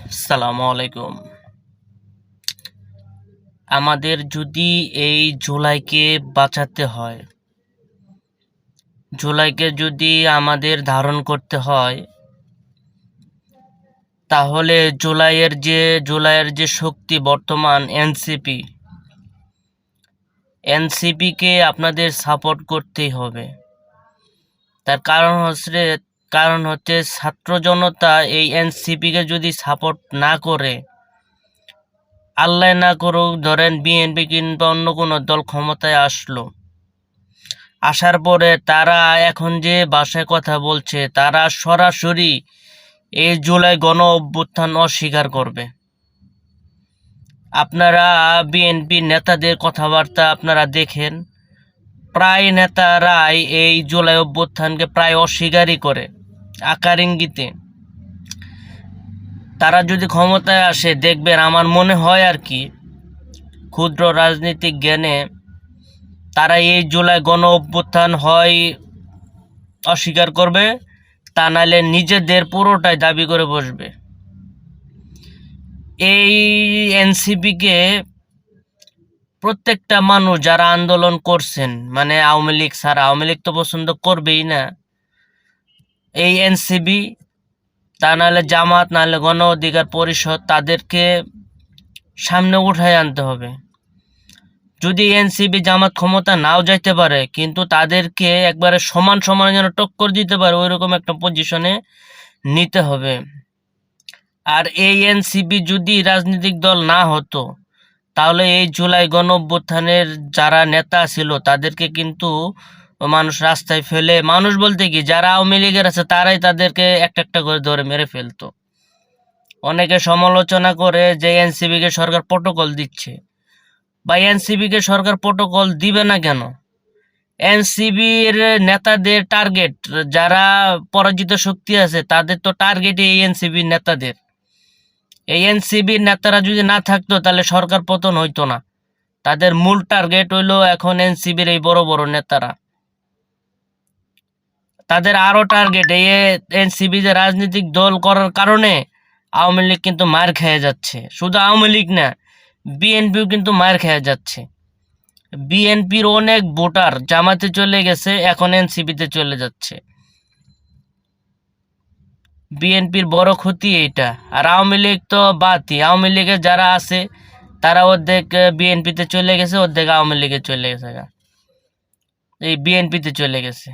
আসসালামু আলাইকুম। আমাদের যদি এই জুলাইকে বাঁচাতে হয়, জুলাইকে যদি আমাদের ধারণ করতে হয়, তাহলে জুলাইয়ের যে শক্তি বর্তমান এনসিপিকে আপনাদের সাপোর্ট করতেই হবে। তার কারণ হচ্ছে ছাত্র জনতা এই এনসিপিকে যদি সাপোর্ট না করে, আল্লাহ না করুক ধরেন বিএনপি কিংবা অন্য কোনো দল ক্ষমতায় আসার পরে তারা এখন যে ভাষায় কথা বলছে, তারা সরাসরি এই জুলাই গণ অভ্যুত্থান অস্বীকার করবে। আপনারা বিএনপি নেতাদের কথাবার্তা আপনারা দেখেন, প্রায় নেতারাই এই জুলাই অভ্যুত্থানকে প্রায় অস্বীকারই করে আকার ইঙ্গিতে। তারা যদি ক্ষমতায় আসে, দেখবেন আমার মনে হয় আর কি, ক্ষুদ্র রাজনৈতিক জ্ঞানে তারা এই জুলাই গণ অভ্যুত্থান হয় অস্বীকার করবে, তা নাহলে নিজেদের পুরোটাই দাবি করে বসবে। এই এনসিপিকে প্রত্যেকটা মানুষ যারা আন্দোলন করছেন, মানে আওয়ামী লীগ তো পছন্দ করবেই না, এই এনসিপি তা নাহলে জামাত নাহলে গণ অধিকার পরিষদ, তাদেরকে সামনে উঠায় আনতে হবে। যদি এনসিপি জামাত ক্ষমতা নাও যাইতে পারে, কিন্তু তাদেরকে একবারে সমান যেন টক্কর দিতে পারে ওইরকম একটা পজিশনে নিতে হবে। আর এই এনসিপি যদি রাজনৈতিক দল না হতো, তাহলে এই জুলাই গণ অভ্যুত্থানের যারা নেতা ছিল তাদেরকে কিন্তু মানুষ রাস্তায় ফেলে, মানুষ বলতে কি যারা আওয়ামী লীগের আছে তারাই তাদেরকে একটা করে ধরে মেরে ফেলতো। অনেকে সমালোচনা করে যে এনসিপিকে সরকার প্রটোকল দিচ্ছে, বা এনসিপিকে সরকার প্রটোকল দিবে না কেন? এনসিবির নেতাদের টার্গেট, যারা পরাজিত শক্তি আছে তাদের তো টার্গেট এই এনসিবির নেতাদের। এই এনসিবির নেতারা যদি না থাকতো তাহলে সরকার পতন হইতো না। তাদের মূল টার্গেট হইলো এখন এনসিবির এই বড় বড় নেতারা। তাদের আরো টার্গেট, এই এনসিবি যে রাজনৈতিক দল করার কারণে আওয়ামী লীগ কিন্তু মার খেয়ে যাচ্ছে। শুধু আওয়ামী লীগ না, বিএনপিও কিন্তু মার খেয়ে যাচ্ছে। বিএনপির অনেক ভোটার জামাতে চলে গেছে, এখন এনসিপিতে চলে যাচ্ছে। বিএনপির বড় ক্ষতি এইটা। আর আওয়ামী লীগ তো বাদই, আওয়ামী লীগের যারা আছে তারা অর্ধেক বিএনপিতে চলে গেছে, অর্ধেক আওয়ামী লীগে চলে গেছে, এই বিএনপিতে চলে গেছে।